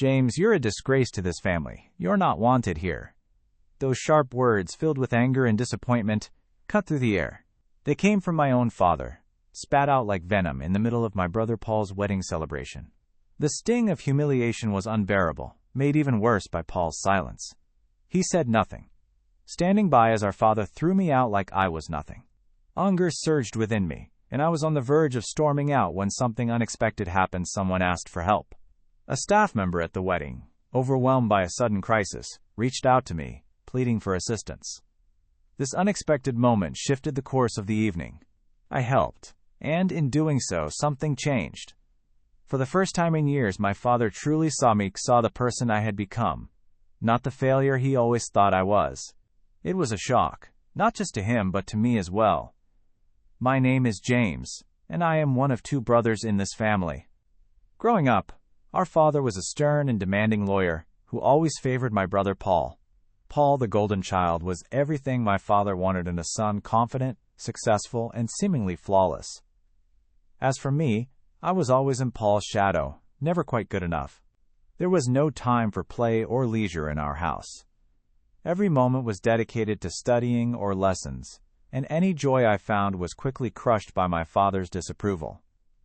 "James, you're a disgrace to this family. You're not wanted here." Those sharp words, filled with anger and disappointment, cut through the air. They came from my own father, spat out like venom in the middle of my brother Paul's wedding celebration. The sting of humiliation was unbearable, made even worse by Paul's silence. He said nothing, standing by as our father threw me out like I was nothing. Anger surged within me, and I was on the verge of storming out when something unexpected happened. Someone asked for help. A staff member at the wedding, overwhelmed by a sudden crisis, reached out to me, pleading for assistance. This unexpected moment shifted the course of the evening. I helped, and in doing so, something changed. For the first time in years, my father truly saw the person I had become, not the failure he always thought I was. It was a shock, not just to him but to me as well. My name is James, and I am one of 2 brothers in this family. Growing up, our father was a stern and demanding lawyer who always favored my brother Paul. Paul, the golden child, was everything my father wanted in a son: confident, successful, and seemingly flawless. As for me, I was always in Paul's shadow, never quite good enough. There was no time for play or leisure in our house. Every moment was dedicated to studying or lessons, and any joy I found was quickly crushed by my father's disapproval.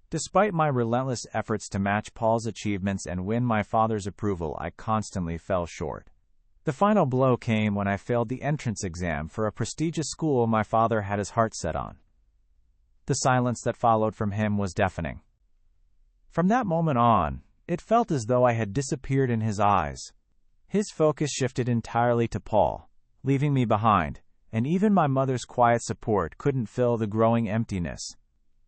Despite my relentless efforts to match Paul's achievements and win my father's approval, I constantly fell short. The final blow came when I failed the entrance exam for a prestigious school my father had his heart set on. The silence that followed from him was deafening. From that moment on, it felt as though I had disappeared in his eyes. His focus shifted entirely to Paul, leaving me behind, and even my mother's quiet support couldn't fill the growing emptiness.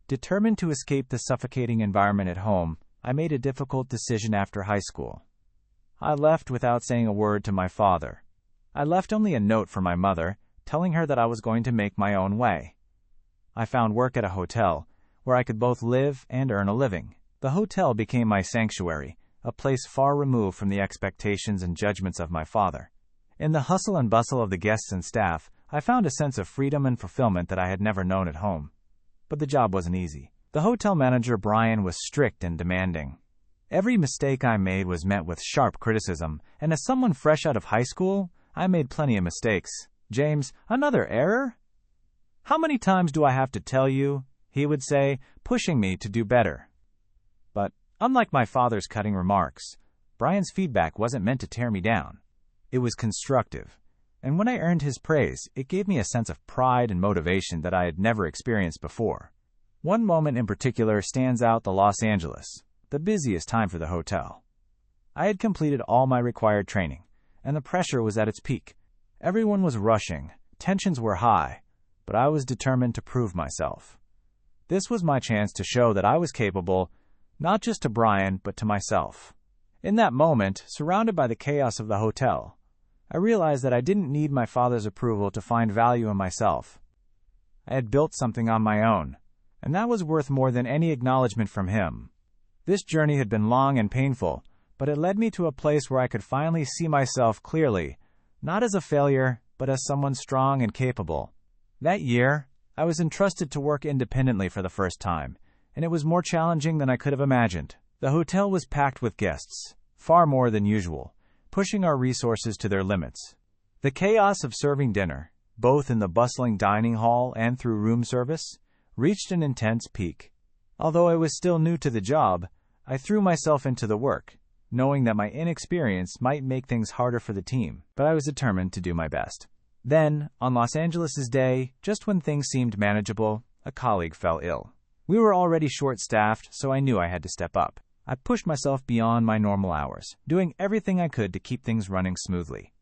Determined to escape the suffocating environment at home, I made a difficult decision after high school. I left without saying a word to my father. I left only a note for my mother, telling her that I was going to make my own way. I found work at a hotel, where I could both live and earn a living. The hotel became my sanctuary, a place far removed from the expectations and judgments of my father. In the hustle and bustle of the guests and staff, I found a sense of freedom and fulfillment that I had never known at home. But the job wasn't easy. The hotel manager, Brian, was strict and demanding. Every mistake I made was met with sharp criticism, and as someone fresh out of high school, I made plenty of mistakes. "James, another error? How many times do I have to tell you?" he would say, pushing me to do better. But, unlike my father's cutting remarks, Brian's feedback wasn't meant to tear me down. It was constructive, and when I earned his praise, it gave me a sense of pride and motivation that I had never experienced before. One moment in particular stands out: Los Angeles, the busiest time for the hotel. I had completed all my required training, and the pressure was at its peak. Everyone was rushing, tensions were high, but I was determined to prove myself. This was my chance to show that I was capable, not just to Brian, but to myself. In that moment, surrounded by the chaos of the hotel, I realized that I didn't need my father's approval to find value in myself. I had built something on my own, and that was worth more than any acknowledgement from him. This journey had been long and painful, but it led me to a place where I could finally see myself clearly, not as a failure, but as someone strong and capable. That year, I was entrusted to work independently for the first time, and it was more challenging than I could have imagined. The hotel was packed with guests, far more than usual, pushing our resources to their limits. The chaos of serving dinner, both in the bustling dining hall and through room service, reached an intense peak. Although I was still new to the job, I threw myself into the work, knowing that my inexperience might make things harder for the team, but I was determined to do my best. Then, on Los Angeles' day, just when things seemed manageable, a colleague fell ill. We were already short-staffed, so I knew I had to step up. I pushed myself beyond my normal hours, doing everything I could to keep things running smoothly.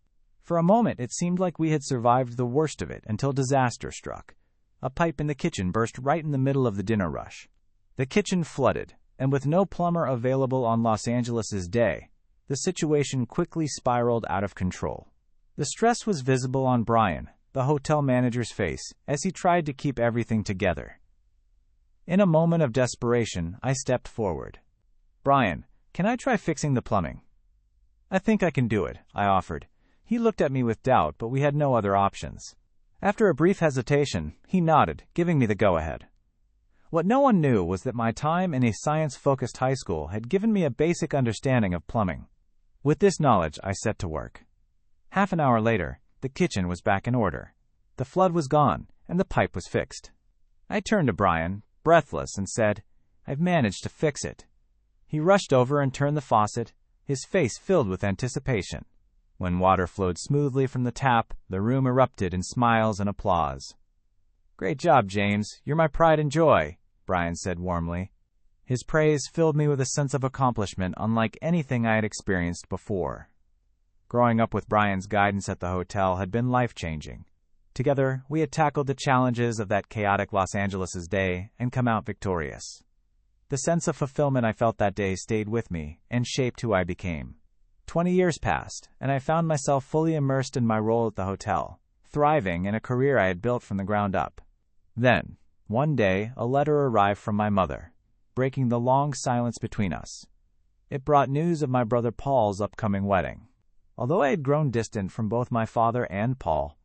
For a moment, it seemed like we had survived the worst of it until disaster struck. A pipe in the kitchen burst right in the middle of the dinner rush. The kitchen flooded, and with no plumber available on Los Angeles' day, the situation quickly spiraled out of control. The stress was visible on Brian, the hotel manager's face, as he tried to keep everything together. In a moment of desperation, I stepped forward. "Brian, can I try fixing the plumbing?" "I think I can do it," I offered. He looked at me with doubt, but we had no other options. After a brief hesitation, he nodded, giving me the go-ahead. What no one knew was that my time in a science-focused high school had given me a basic understanding of plumbing. With this knowledge, I set to work. Half an hour later, the kitchen was back in order. The flood was gone, and the pipe was fixed. I turned to Brian, breathless, and said, "I've managed to fix it." He rushed over and turned the faucet, his face filled with anticipation. When water flowed smoothly from the tap, the room erupted in smiles and applause. "Great job, James. You're my pride and joy," Brian said warmly. His praise filled me with a sense of accomplishment unlike anything I had experienced before. Growing up with Brian's guidance at the hotel had been life-changing. Together, we had tackled the challenges of that chaotic Los Angeles' day and come out victorious. The sense of fulfillment I felt that day stayed with me and shaped who I became. 20 years passed, and I found myself fully immersed in my role at the hotel, thriving in a career I had built from the ground up. Then, one day, a letter arrived from my mother, breaking the long silence between us. It brought news of my brother Paul's upcoming wedding. Although I had grown distant from both my father and Paul,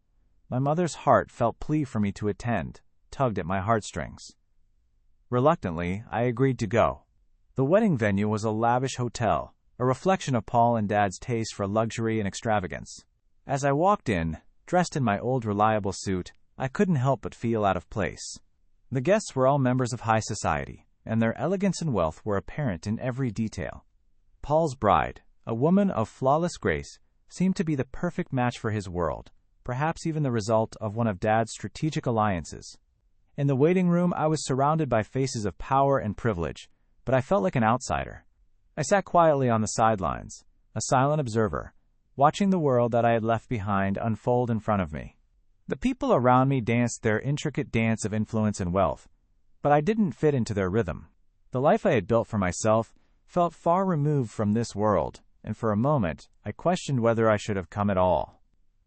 my mother's heartfelt plea for me to attend tugged at my heartstrings. Reluctantly, I agreed to go. The wedding venue was a lavish hotel, a reflection of Paul and Dad's taste for luxury and extravagance. As I walked in, dressed in my old reliable suit, I couldn't help but feel out of place. The guests were all members of high society, and their elegance and wealth were apparent in every detail. Paul's bride, a woman of flawless grace, seemed to be the perfect match for his world, perhaps even the result of one of Dad's strategic alliances. In the waiting room, I was surrounded by faces of power and privilege, but I felt like an outsider. I sat quietly on the sidelines, a silent observer, watching the world that I had left behind unfold in front of me. The people around me danced their intricate dance of influence and wealth, but I didn't fit into their rhythm. The life I had built for myself felt far removed from this world, and for a moment I questioned whether I should have come at all.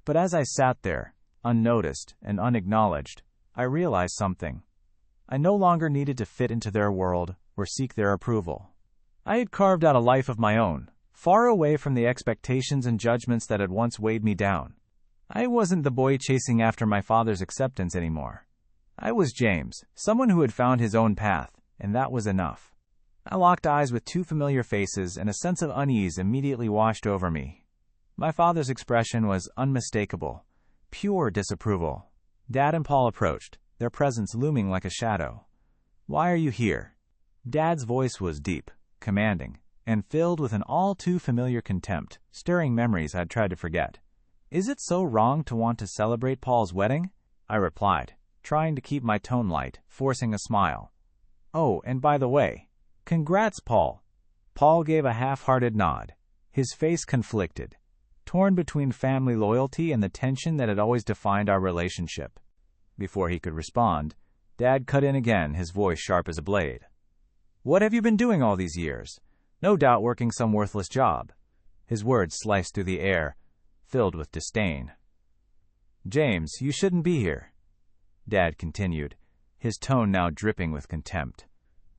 But as I sat there, unnoticed and unacknowledged, I realized something. I no longer needed to fit into their world or seek their approval. I had carved out a life of my own, far away from the expectations and judgments that had once weighed me down. I wasn't the boy chasing after my father's acceptance anymore. I was James, someone who had found his own path, and that was enough. I locked eyes with two familiar faces, and a sense of unease immediately washed over me. My father's expression was unmistakable, pure disapproval. Dad and Paul approached, their presence looming like a shadow. "Why are you here?" Dad's voice was deep, commanding, and filled with an all-too-familiar contempt, stirring memories I'd tried to forget. "Is it so wrong to want to celebrate Paul's wedding?" I replied, trying to keep my tone light, forcing a smile. "Oh, and by the way, congrats, Paul." Paul gave a half-hearted nod, his face conflicted, torn between family loyalty and the tension that had always defined our relationship. Before he could respond, Dad cut in again, his voice sharp as a blade. "What have you been doing all these years? No doubt working some worthless job." His words sliced through the air, filled with disdain. "James, you shouldn't be here," Dad continued, his tone now dripping with contempt.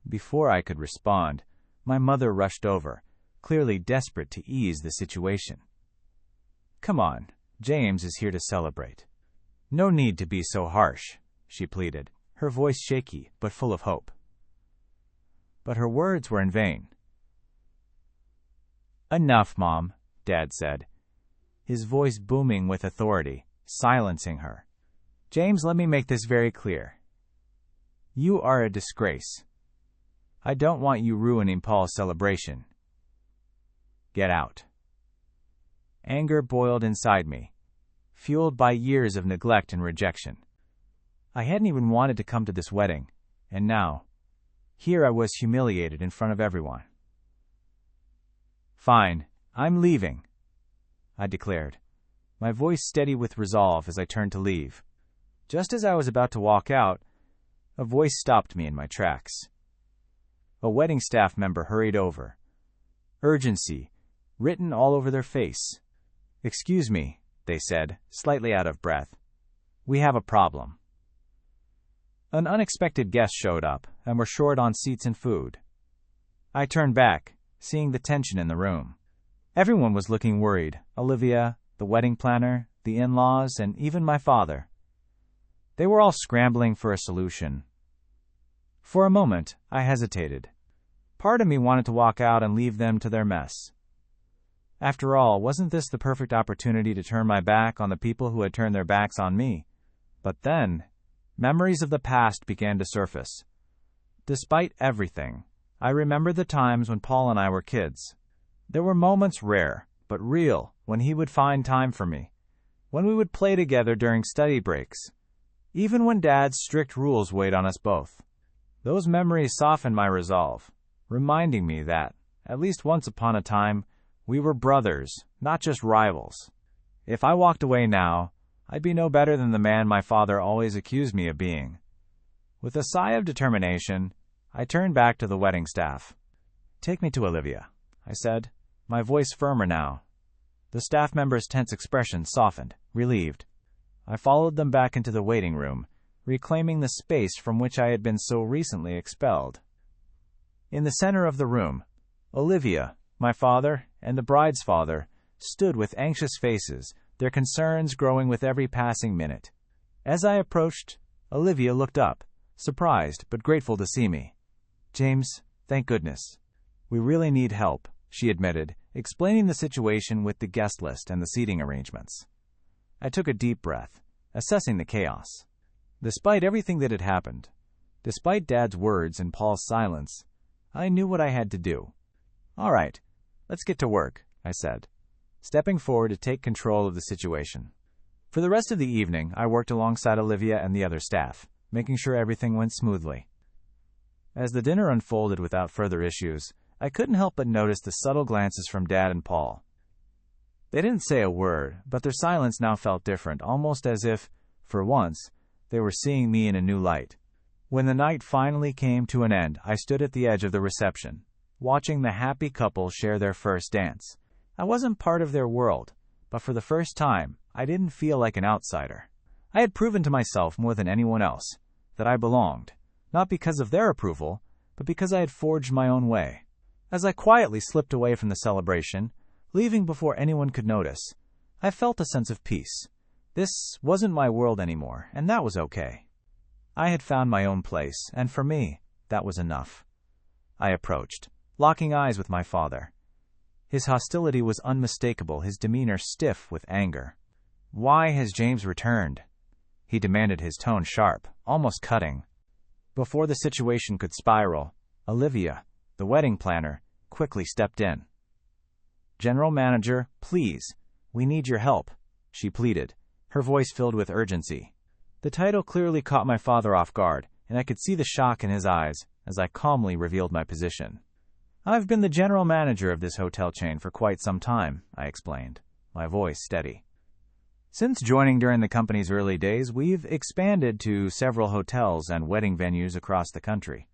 Before I could respond, my mother rushed over, clearly desperate to ease the situation. "Come on, James is here to celebrate. No need to be so harsh," she pleaded, her voice shaky but full of hope. But her words were in vain. "Enough, Mom," Dad said, his voice booming with authority, silencing her. "James, let me make this very clear. You are a disgrace. I don't want you ruining Paul's celebration. Get out." Anger boiled inside me, fueled by years of neglect and rejection. I hadn't even wanted to come to this wedding, and now, here I was humiliated in front of everyone. "Fine, I'm leaving," I declared, my voice steady with resolve as I turned to leave. Just as I was about to walk out, a voice stopped me in my tracks. A wedding staff member hurried over. Urgency, written all over their face. "Excuse me," they said, slightly out of breath. "We have a problem." An unexpected guest showed up, and were short on seats and food. I turned back, seeing the tension in the room. Everyone was looking worried: Olivia, the wedding planner, the in-laws, and even my father. They were all scrambling for a solution. For a moment, I hesitated. Part of me wanted to walk out and leave them to their mess. After all, wasn't this the perfect opportunity to turn my back on the people who had turned their backs on me? But then, memories of the past began to surface. Despite everything, I remembered the times when Paul and I were kids. There were moments rare, but real, when he would find time for me. When we would play together during study breaks. Even when Dad's strict rules weighed on us both. Those memories softened my resolve, reminding me that, at least once upon a time, we were brothers, not just rivals. If I walked away now, I'd be no better than the man my father always accused me of being. With a sigh of determination, I turned back to the wedding staff. "Take me to Olivia," I said, my voice firmer now. The staff member's tense expression softened, relieved. I followed them back into the waiting room, reclaiming the space from which I had been so recently expelled. In the center of the room, Olivia, my father, and the bride's father stood with anxious faces, their concerns growing with every passing minute. As I approached, Olivia looked up, surprised but grateful to see me. "James, thank goodness. We really need help," she admitted, explaining the situation with the guest list and the seating arrangements. I took a deep breath, assessing the chaos. Despite everything that had happened, despite Dad's words and Paul's silence, I knew what I had to do. "All right, let's get to work," I said, stepping forward to take control of the situation. For the rest of the evening, I worked alongside Olivia and the other staff, making sure everything went smoothly. As the dinner unfolded without further issues, I couldn't help but notice the subtle glances from Dad and Paul. They didn't say a word, but their silence now felt different, almost as if, for once, they were seeing me in a new light. When the night finally came to an end, I stood at the edge of the reception, watching the happy couple share their first dance. I wasn't part of their world, but for the first time, I didn't feel like an outsider. I had proven to myself more than anyone else that I belonged, not because of their approval, but because I had forged my own way. As I quietly slipped away from the celebration, leaving before anyone could notice, I felt a sense of peace. This wasn't my world anymore, and that was okay. I had found my own place, and for me, that was enough. I approached, locking eyes with my father. His hostility was unmistakable, his demeanor stiff with anger. "Why has James returned?" he demanded, his tone sharp, almost cutting. Before the situation could spiral, Olivia, the wedding planner, quickly stepped in. "General Manager, please, we need your help," she pleaded, her voice filled with urgency. The title clearly caught my father off guard, and I could see the shock in his eyes as I calmly revealed my position. "I've been the general manager of this hotel chain for quite some time," I explained, my voice steady. "Since joining during the company's early days, we've expanded to several hotels and wedding venues across the country.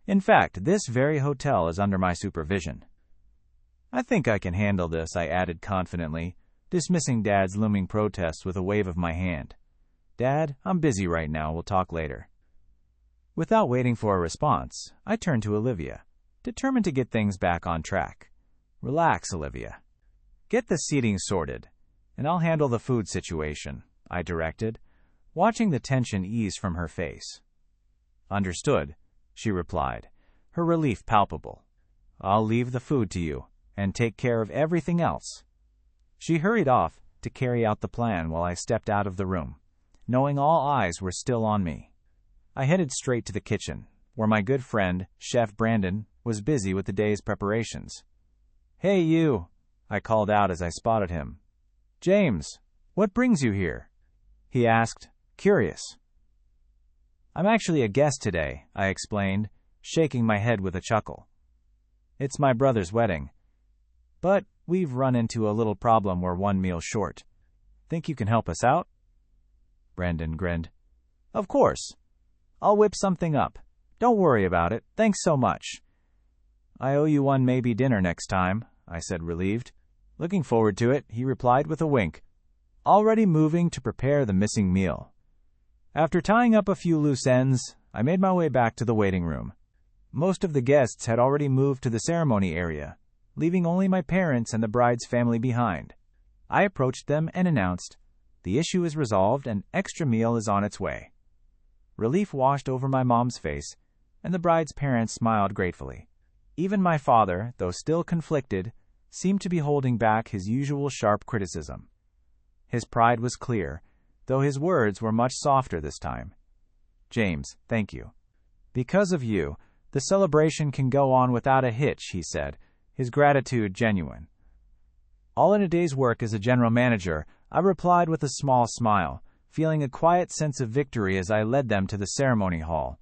In fact, this very hotel is under my supervision." "I think I can handle this," I added confidently, dismissing Dad's looming protests with a wave of my hand. "Dad, I'm busy right now. We'll talk later." Without waiting for a response, I turned to Olivia, determined to get things back on track. "Relax, Olivia. Get the seating sorted, and I'll handle the food situation," I directed, watching the tension ease from her face. "Understood," she replied, her relief palpable. "I'll leave the food to you, and take care of everything else." She hurried off to carry out the plan while I stepped out of the room, knowing all eyes were still on me. I headed straight to the kitchen, where my good friend, Chef Brandon, was busy with the day's preparations. "Hey, you," I called out as I spotted him. "James, what brings you here?" he asked, curious. "I'm actually a guest today," I explained, shaking my head with a chuckle. "It's my brother's wedding, but we've run into a little problem. We're one meal short. Think you can help us out?" Brandon grinned. "Of course. I'll whip something up. Don't worry about it. Thanks so much." "I owe you one maybe dinner next time," I said, relieved. "Looking forward to it," he replied with a wink, already moving to prepare the missing meal. After tying up a few loose ends, I made my way back to the waiting room. Most of the guests had already moved to the ceremony area, leaving only my parents and the bride's family behind. I approached them and announced, "The issue is resolved and extra meal is on its way." Relief washed over my mom's face, and the bride's parents smiled gratefully. Even my father, though still conflicted, seemed to be holding back his usual sharp criticism. His pride was clear, though his words were much softer this time. "James, thank you. Because of you, the celebration can go on without a hitch," he said, his gratitude genuine. "All in a day's work as a general manager," I replied with a small smile, feeling a quiet sense of victory as I led them to the ceremony hall.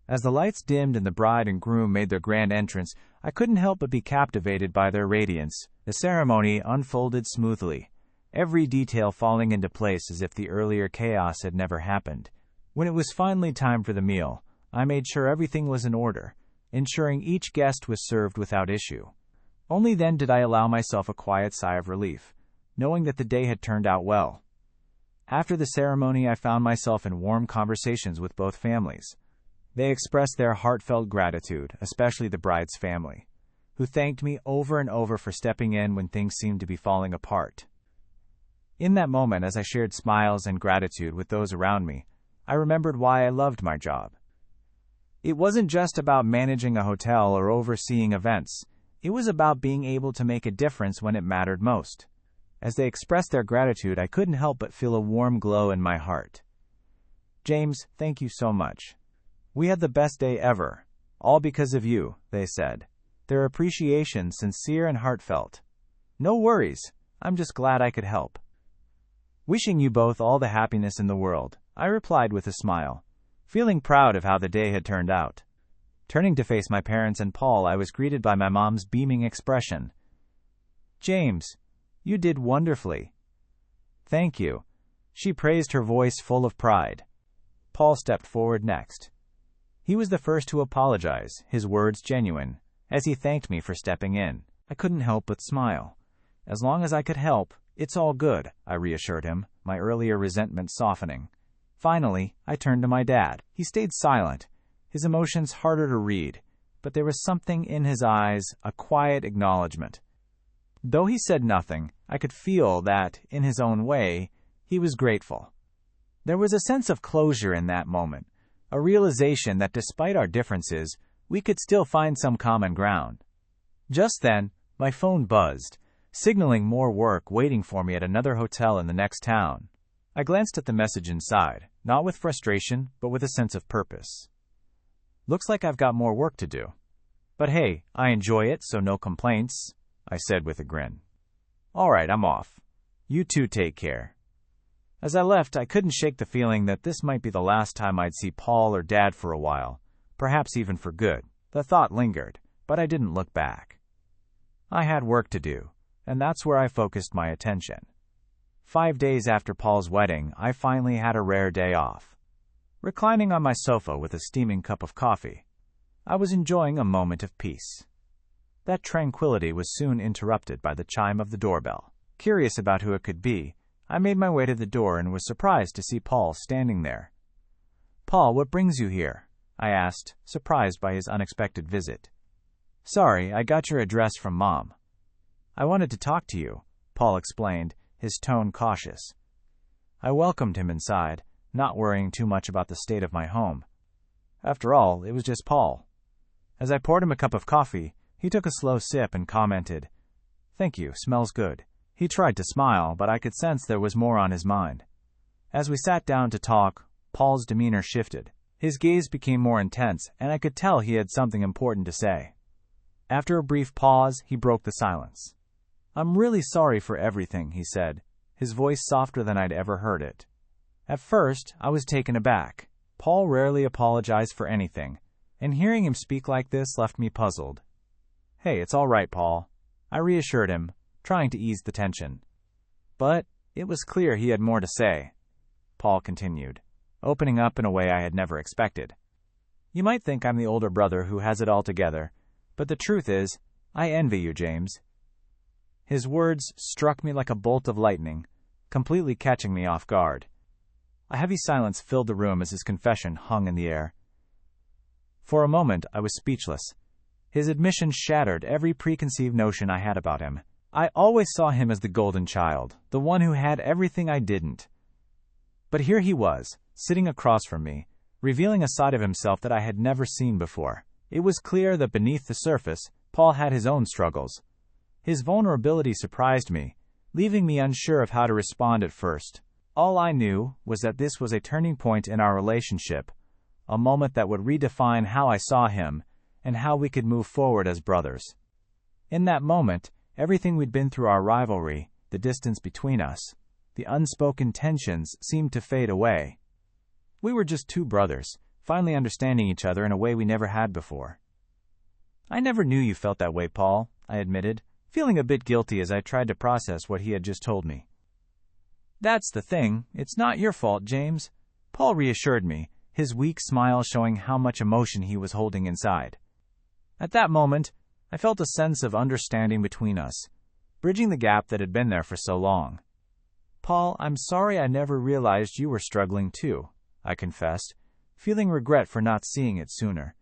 As the lights dimmed and the bride and groom made their grand entrance, I couldn't help but be captivated by their radiance. The ceremony unfolded smoothly, every detail falling into place as if the earlier chaos had never happened. When it was finally time for the meal, I made sure everything was in order, ensuring each guest was served without issue. Only then did I allow myself a quiet sigh of relief, knowing that the day had turned out well. After the ceremony, I found myself in warm conversations with both families. They expressed their heartfelt gratitude, especially the bride's family, who thanked me over and over for stepping in when things seemed to be falling apart. In that moment, as I shared smiles and gratitude with those around me, I remembered why I loved my job. It wasn't just about managing a hotel or overseeing events. It was about being able to make a difference when it mattered most. As they expressed their gratitude, I couldn't help but feel a warm glow in my heart. "James, thank you so much. We had the best day ever. All because of you," they said, their appreciation sincere and heartfelt. "No worries. I'm just glad I could help." "Wishing you both all the happiness in the world," I replied with a smile, feeling proud of how the day had turned out. Turning to face my parents and Paul, I was greeted by my mom's beaming expression. "James, you did wonderfully." "Thank you." She praised, her voice full of pride. Paul stepped forward next. He was the first to apologize, his words genuine, as he thanked me for stepping in. I couldn't help but smile. "As long as I could help, it's all good," I reassured him, my earlier resentment softening. Finally, I turned to my dad. He stayed silent, his emotions harder to read, but there was something in his eyes, a quiet acknowledgement. Though he said nothing, I could feel that, in his own way, he was grateful. There was a sense of closure in that moment, a realization that despite our differences, we could still find some common ground. Just then, my phone buzzed, signaling more work waiting for me at another hotel in the next town. I glanced at the message inside, not with frustration, but with a sense of purpose. "Looks like I've got more work to do. But hey, I enjoy it, so no complaints," I said with a grin. "All right, I'm off. You two take care." As I left, I couldn't shake the feeling that this might be the last time I'd see Paul or Dad for a while, perhaps even for good. The thought lingered, but I didn't look back. I had work to do, and that's where I focused my attention. 5 days after Paul's wedding, I finally had a rare day off. Reclining on my sofa with a steaming cup of coffee, I was enjoying a moment of peace. That tranquility was soon interrupted by the chime of the doorbell. Curious about who it could be, I made my way to the door and was surprised to see Paul standing there. "Paul, what brings you here?" I asked, surprised by his unexpected visit. "Sorry, I got your address from Mom." "I wanted to talk to you," Paul explained, his tone cautious. I welcomed him inside, not worrying too much about the state of my home. After all, it was just Paul. As I poured him a cup of coffee, he took a slow sip and commented, "Thank you, smells good." He tried to smile, but I could sense there was more on his mind. As we sat down to talk, Paul's demeanor shifted. His gaze became more intense, and I could tell he had something important to say. After a brief pause, he broke the silence. "I'm really sorry for everything," he said, his voice softer than I'd ever heard it. At first, I was taken aback. Paul rarely apologized for anything, and hearing him speak like this left me puzzled. "Hey, it's all right, Paul," I reassured him, trying to ease the tension. But it was clear he had more to say. Paul continued, opening up in a way I had never expected. "You might think I'm the older brother who has it all together, but the truth is, I envy you, James." His words struck me like a bolt of lightning, completely catching me off guard. A heavy silence filled the room as his confession hung in the air. For a moment, I was speechless. His admission shattered every preconceived notion I had about him. I always saw him as the golden child, the one who had everything I didn't. But here he was, sitting across from me, revealing a side of himself that I had never seen before. It was clear that beneath the surface, Paul had his own struggles. His vulnerability surprised me, leaving me unsure of how to respond at first. All I knew was that this was a turning point in our relationship, a moment that would redefine how I saw him and how we could move forward as brothers. In that moment, everything we'd been through, our rivalry, the distance between us, the unspoken tensions, seemed to fade away. We were just two brothers, finally understanding each other in a way we never had before. "I never knew you felt that way, Paul," I admitted, feeling a bit guilty as I tried to process what he had just told me. "That's the thing, it's not your fault, James," Paul reassured me, his weak smile showing how much emotion he was holding inside. At that moment, I felt a sense of understanding between us, bridging the gap that had been there for so long. "Paul, I'm sorry I never realized you were struggling too," I confessed, feeling regret for not seeing it sooner.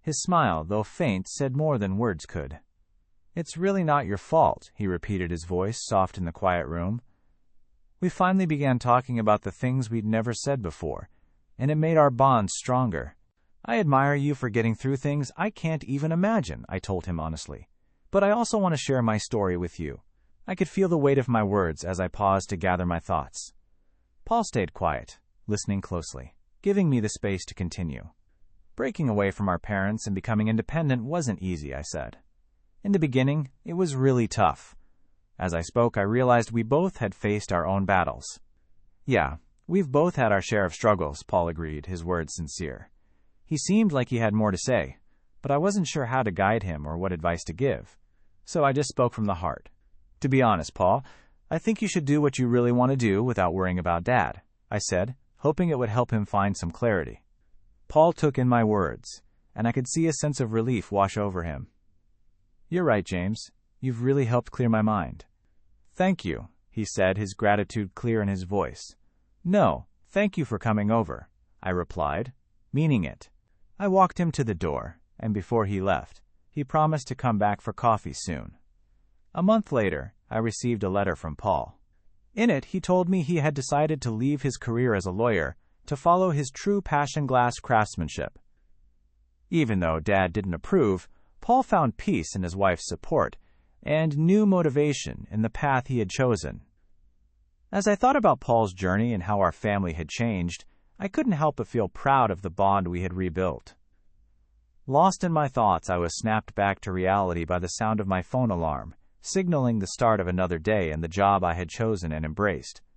His smile, though faint, said more than words could. "It's really not your fault," he repeated, his voice soft in the quiet room. We finally began talking about the things we'd never said before, and it made our bond stronger. "I admire you for getting through things I can't even imagine," I told him honestly. "But I also want to share my story with you." I could feel the weight of my words as I paused to gather my thoughts. Paul stayed quiet, listening closely, giving me the space to continue. "Breaking away from our parents and becoming independent wasn't easy," I said. "In the beginning, it was really tough." As I spoke, I realized we both had faced our own battles. "Yeah, we've both had our share of struggles," Paul agreed, his words sincere. He seemed like he had more to say, but I wasn't sure how to guide him or what advice to give. So I just spoke from the heart. "To be honest, Paul, I think you should do what you really want to do without worrying about Dad," I said, hoping it would help him find some clarity. Paul took in my words, and I could see a sense of relief wash over him. "You're right, James. You've really helped clear my mind." "Thank you," he said, his gratitude clear in his voice. "No, thank you for coming over," I replied, meaning it. I walked him to the door, and before he left, he promised to come back for coffee soon. A month later, I received a letter from Paul. In it, he told me he had decided to leave his career as a lawyer to follow his true passion, glass craftsmanship. Even though Dad didn't approve, Paul found peace in his wife's support and new motivation in the path he had chosen. As I thought about Paul's journey and how our family had changed, I couldn't help but feel proud of the bond we had rebuilt. Lost in my thoughts, I was snapped back to reality by the sound of my phone alarm, signaling the start of another day and the job I had chosen and embraced.